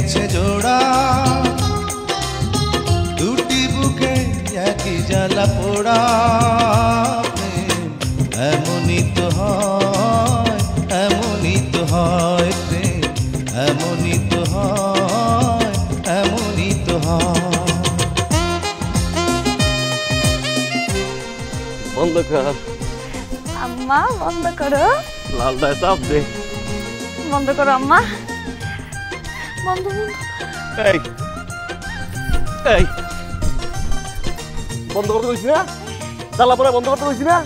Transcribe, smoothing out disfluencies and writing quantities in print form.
লেগেছে জোড়া, দুটি বুকে একই জ্বালা পোড়া। প্রেম এমনই তো হয়, এমনই তো হয় প্রেম, এমনই তো হয়, এমনই তো হয়। বন্ধ কর। আম্মা বন্ধ করো, লালটায় চাপ দে। বন্ধ করো আম্মা, বন্ধ বন্ধ। এই এই বন্ধ করতে কইছি না, জ্বালা পড়া বন্ধ করতে কইছি না।